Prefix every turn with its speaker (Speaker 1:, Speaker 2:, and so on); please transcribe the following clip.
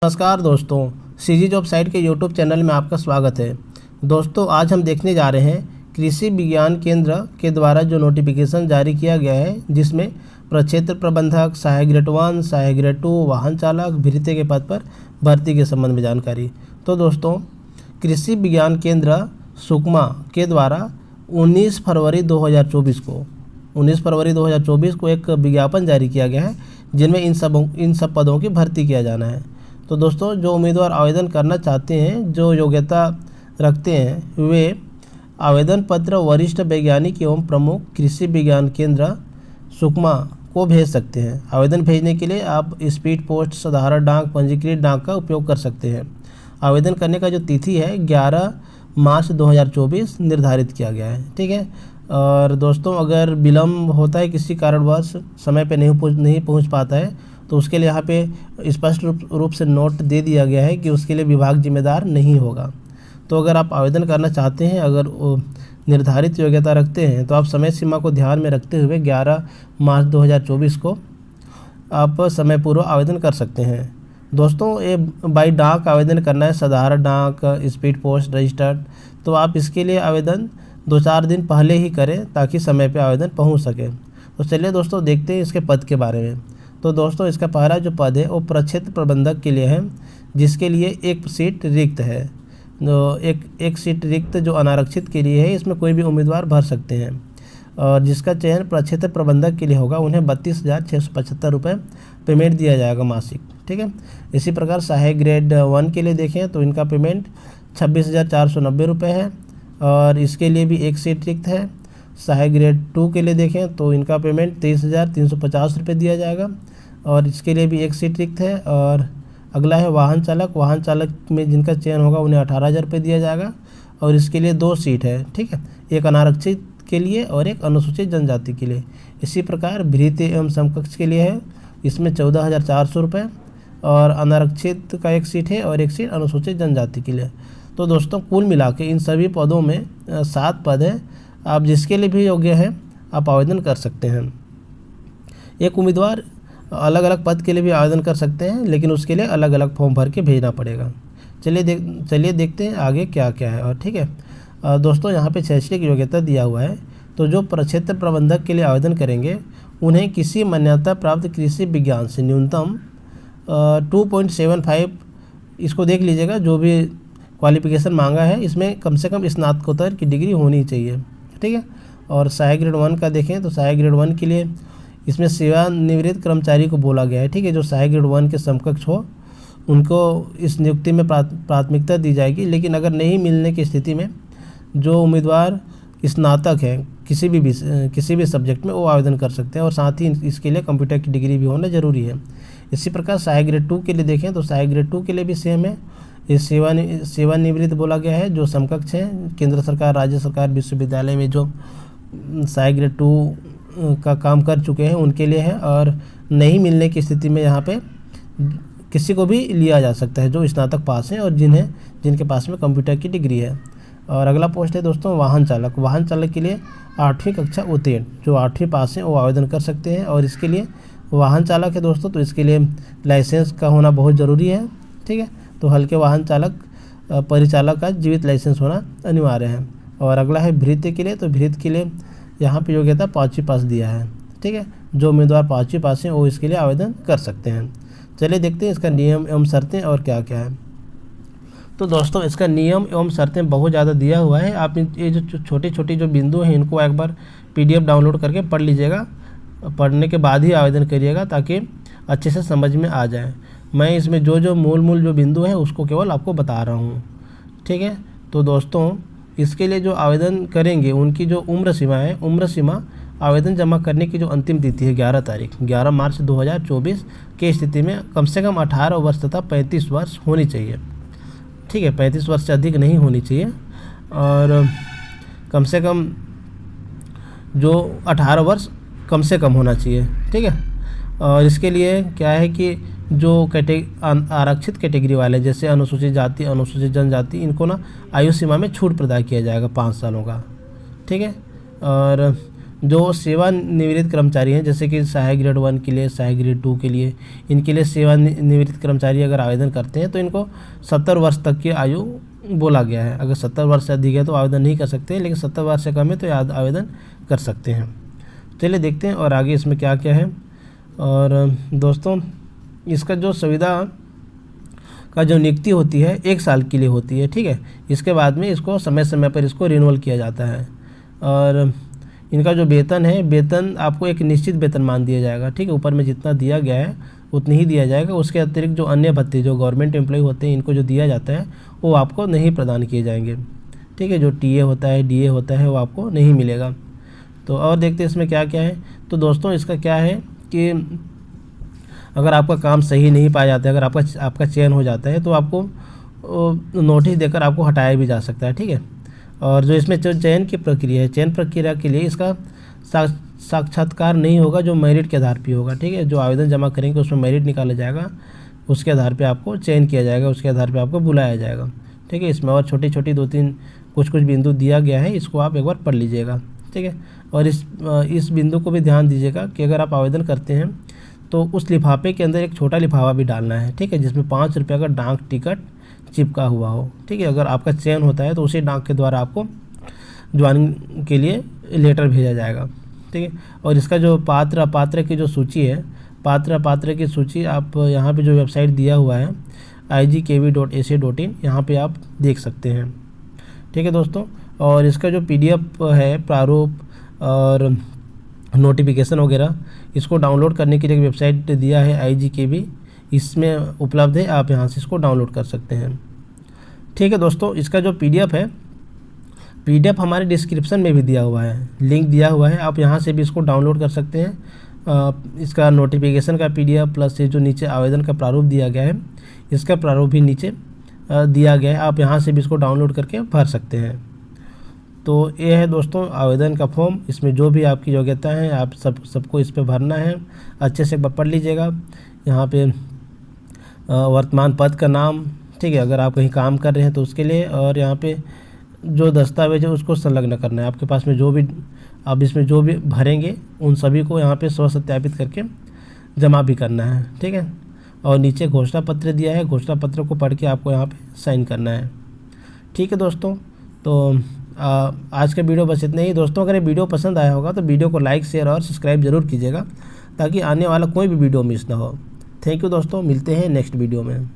Speaker 1: नमस्कार दोस्तों, CG job site के यूट्यूब चैनल में आपका स्वागत है। दोस्तों, आज हम देखने जा रहे हैं कृषि विज्ञान केंद्र के द्वारा जो नोटिफिकेशन जारी किया गया है, जिसमें प्रक्षेत्र प्रबंधक, सहायक ग्रेड 1, सहायक ग्रेड 2, वाहन चालक, भृत्य के पद पर भर्ती के संबंध में जानकारी। तो दोस्तों, कृषि विज्ञान केंद्र सुकमा के द्वारा 19 फरवरी 2024 को एक विज्ञापन जारी किया गया है, जिनमें इन सब पदों की भर्ती किया जाना है। तो दोस्तों, जो उम्मीदवार आवेदन करना चाहते हैं, जो योग्यता रखते हैं, वे आवेदन पत्र वरिष्ठ वैज्ञानिक एवं प्रमुख कृषि विज्ञान केंद्र सुकमा को भेज सकते हैं। आवेदन भेजने के लिए आप स्पीड पोस्ट, साधारण डाक, पंजीकृत डाक का उपयोग कर सकते हैं। आवेदन करने का जो तिथि है 11 मार्च 2024 निर्धारित किया गया है। ठीक है। और दोस्तों, अगर विलम्ब होता है, किसी कारणवश समय पे नहीं पहुंच पाता है, तो उसके लिए यहाँ पे स्पष्ट रूप से नोट दे दिया गया है कि उसके लिए विभाग जिम्मेदार नहीं होगा। तो अगर आप आवेदन करना चाहते हैं, अगर निर्धारित योग्यता रखते हैं, तो आप समय सीमा को ध्यान में रखते हुए 11 मार्च 2024 को आप समय पूर्व आवेदन कर सकते हैं। दोस्तों, ये बाई डाक आवेदन करना है, साधारण डाक, स्पीड पोस्ट, रजिस्टर्ड। तो आप इसके लिए आवेदन 2-4 दिन पहले ही करें, ताकि समय पे आवेदन पहुंच सके। तो चलिए दोस्तों, देखते हैं इसके पद के बारे में। तो दोस्तों, इसका पहला जो पद है वो प्रक्षेत्र प्रबंधक के लिए है, जिसके लिए एक सीट रिक्त है। जो एक सीट रिक्त जो अनारक्षित के लिए है, इसमें कोई भी उम्मीदवार भर सकते हैं। और जिसका चयन प्रक्षेत्र प्रबंधक के लिए होगा, उन्हें 32,675 रुपये पेमेंट दिया जाएगा मासिक। ठीक है। इसी प्रकार सहायक ग्रेड 1 के लिए देखें तो इनका पेमेंट 26,490 रुपये है, और इसके लिए भी एक सीट रिक्त है। सहायक ग्रेड 2 के लिए देखें तो इनका पेमेंट 23,350 रुपये दिया जाएगा, और इसके लिए भी एक सीट रिक्त है। और अगला है वाहन चालक। वाहन चालक में जिनका चयन होगा, उन्हें 18,000 रुपये दिया जाएगा, और इसके लिए 2 सीट है। ठीक है। एक अनारक्षित के लिए और एक अनुसूचित जनजाति के लिए। इसी प्रकार भृत्य एवं समकक्ष के लिए है, इसमें 14,400 रुपये, और अनारक्षित का एक सीट है, और एक सीट अनुसूचित जनजाति के लिए। तो दोस्तों, कुल मिला के इन सभी पदों में 7 पद हैं। आप जिसके लिए भी योग्य हैं, आप आवेदन कर सकते हैं। एक उम्मीदवार अलग अलग पद के लिए भी आवेदन कर सकते हैं, लेकिन उसके लिए अलग अलग फॉर्म भर के भेजना पड़ेगा। चलिए देखते हैं आगे क्या क्या है। और ठीक है दोस्तों, यहाँ पे शैक्षणिक योग्यता दिया हुआ है। तो जो प्रक्षेत्र प्रबंधक के लिए आवेदन करेंगे, उन्हें किसी मान्यता प्राप्त कृषि विज्ञान से न्यूनतम 2.75, इसको देख लीजिएगा, जो भी क्वालिफिकेशन मांगा है, इसमें कम से कम स्नातकोत्तर की डिग्री होनी चाहिए। ठीक है। और सहायक ग्रेड 1 का देखें तो सहायक ग्रेड 1 के लिए इसमें सेवानिवृत्त कर्मचारी को बोला गया है। ठीक है। जो सहायक ग्रेड 1 के समकक्ष हो, उनको इस नियुक्ति में प्राथमिकता दी जाएगी। लेकिन अगर नहीं मिलने की स्थिति में जो उम्मीदवार स्नातक है किसी भी सब्जेक्ट में, वो आवेदन कर सकते हैं, और साथ ही इसके लिए कंप्यूटर की डिग्री भी होना ज़रूरी है। इसी प्रकार सहायक ग्रेड 2 के लिए देखें तो सहायक ग्रेड 2 के लिए भी सेम है। इस सेवानिवृत्त बोला गया है, जो समकक्ष है केंद्र सरकार, राज्य सरकार, विश्वविद्यालय में जो सहायक ग्रेड 2 का काम कर चुके हैं, उनके लिए है। और नहीं मिलने की स्थिति में यहाँ पे किसी को भी लिया जा सकता है जो स्नातक पास हैं, और जिनके पास में कंप्यूटर की डिग्री है। और अगला पोस्ट है दोस्तों वाहन चालक। वाहन चालक के लिए 8वीं कक्षा उत्तीर्ण, जो 8वीं पास हैं, वो आवेदन कर सकते हैं। और इसके लिए वाहन चालक है दोस्तों, तो इसके लिए लाइसेंस का होना बहुत ज़रूरी है। ठीक है। तो हल्के वाहन चालक परिचालक का जीवित लाइसेंस होना अनिवार्य है। और अगला है भृत्य के लिए। तो भृत्य के लिए यहाँ पे योग्यता 5वीं पास दिया है। ठीक है। जो उम्मीदवार 5वीं पास हैं, वो इसके लिए आवेदन कर सकते हैं। चलिए देखते हैं इसका नियम एवं शर्तें और क्या क्या है। तो दोस्तों, इसका नियम एवं शर्तें बहुत ज़्यादा दिया हुआ है। आप ये जो छोटी छोटी जो बिंदु हैं, इनको एक बार PDF डाउनलोड करके पढ़ लीजिएगा। पढ़ने के बाद ही आवेदन करिएगा, ताकि अच्छे से समझ में आ जाए। मैं इसमें जो मूल जो बिंदु है, उसको केवल आपको बता रहा हूँ। ठीक है। तो दोस्तों, इसके लिए जो आवेदन करेंगे, उनकी जो उम्र सीमा है, उम्र सीमा आवेदन जमा करने की जो अंतिम तिथि है 11 मार्च 2024 की स्थिति में कम से कम 18 वर्ष तथा 35 वर्ष होनी चाहिए। ठीक है। 35 वर्ष से अधिक नहीं होनी चाहिए, और कम से कम जो 18 वर्ष कम से कम होना चाहिए। ठीक है। और इसके लिए क्या है कि जो आरक्षित कैटेगरी वाले, जैसे अनुसूचित जाति, अनुसूचित जनजाति, इनको ना आयु सीमा में छूट प्रदान किया जाएगा 5 सालों का। ठीक है। और जो सेवानिवृत्त कर्मचारी हैं, जैसे कि सहायक ग्रेड 1 के लिए, सहायक ग्रेड 2 के लिए, इनके लिए सेवानिवृत्त कर्मचारी अगर आवेदन करते हैं तो इनको 70 वर्ष तक की आयु बोला गया है। अगर 70 वर्ष से अधिक है तो आवेदन नहीं कर सकते, लेकिन 70 वर्ष से कम है तो आवेदन कर सकते हैं। चलिए देखते हैं और आगे इसमें क्या क्या है। और दोस्तों, इसका जो सुविधा का जो नियुक्ति होती है 1 साल के लिए होती है, ठीक है। इसके बाद में इसको समय समय पर इसको रिन्यूअल किया जाता है। और इनका जो वेतन है, वेतन आपको एक निश्चित वेतनमान दिया जाएगा, ठीक है। ऊपर में जितना दिया गया है उतनी ही दिया जाएगा। उसके अतिरिक्त जो अन्य भत्ते जो गवर्नमेंट एम्प्लॉय होते हैं इनको जो दिया जाता है वो आपको नहीं प्रदान किए जाएंगे, ठीक है। जो टीए होता है, डीए होता है, वो आपको नहीं मिलेगा। तो और देखते हैं इसमें क्या क्या है। तो दोस्तों, इसका क्या है कि अगर आपका काम सही नहीं पाया जाता है, अगर आपका चयन हो जाता है तो आपको नोटिस देकर आपको हटाया भी जा सकता है, ठीक है। और जो इसमें जो चयन की प्रक्रिया है, चयन प्रक्रिया के लिए इसका साक्षात्कार नहीं होगा, जो मेरिट के आधार पर होगा, ठीक है। जो आवेदन जमा करेंगे उसमें मेरिट निकाला जाएगा, उसके आधार पे आपको चयन किया जाएगा, उसके आधार पे आपको बुलाया जाएगा, ठीक है। इसमें और छोटी छोटी 2-3 कुछ बिंदु दिया गया है, इसको आप एक बार पढ़ लीजिएगा, ठीक है। और इस बिंदु को भी ध्यान दीजिएगा कि अगर आप आवेदन करते हैं तो उस लिफाफे के अंदर एक छोटा लिफाफा भी डालना है, ठीक है, जिसमें 5 रुपये का डाक टिकट चिपका हुआ हो, ठीक है। अगर आपका चयन होता है तो उसी डाक के द्वारा आपको ज्वाइनिंग के लिए लेटर भेजा जाएगा, ठीक है। और इसका जो पात्र की जो सूची है, पात्र की सूची आप यहाँ पे जो वेबसाइट दिया हुआ है igkv.ac.in, यहाँ पे आप देख सकते हैं, ठीक है दोस्तों। और इसका जो PDF है, प्रारूप और नोटिफिकेशन वगैरह, इसको डाउनलोड करने के लिए एक वेबसाइट दिया है igkv, इसमें उपलब्ध है, आप यहाँ से इसको डाउनलोड कर सकते हैं, ठीक है दोस्तों। इसका जो PDF है, PDF हमारे डिस्क्रिप्शन में भी दिया हुआ है, लिंक दिया हुआ है, आप यहाँ से भी इसको डाउनलोड कर सकते हैं। इसका नोटिफिकेशन का PDF प्लस ये जो नीचे आवेदन का प्रारूप दिया गया है, इसका प्रारूप भी नीचे दिया गया है, आप यहाँ से भी इसको डाउनलोड करके भर सकते हैं। तो ये है दोस्तों आवेदन का फॉर्म। इसमें जो भी आपकी योग्यता है आप सबको इस पर भरना है। अच्छे से एक बार पढ़ लीजिएगा। यहाँ पे वर्तमान पद का नाम, ठीक है, अगर आप कहीं काम कर रहे हैं तो उसके लिए, और यहाँ पे जो दस्तावेज है उसको संलग्न करना है। आपके पास में जो भी आप इसमें जो भी भरेंगे उन सभी को यहाँ पे सत्यापित करके जमा भी करना है, ठीक है। और नीचे घोषणा पत्र दिया है, घोषणा पत्र को पढ़ के आपको यहाँ पे साइन करना है, ठीक है दोस्तों। तो आज का वीडियो बस इतना ही दोस्तों। अगर ये वीडियो पसंद आया होगा तो वीडियो को लाइक, शेयर और सब्सक्राइब जरूर कीजिएगा, ताकि आने वाला कोई भी वीडियो मिस ना हो। थैंक यू दोस्तों, मिलते हैं नेक्स्ट वीडियो में।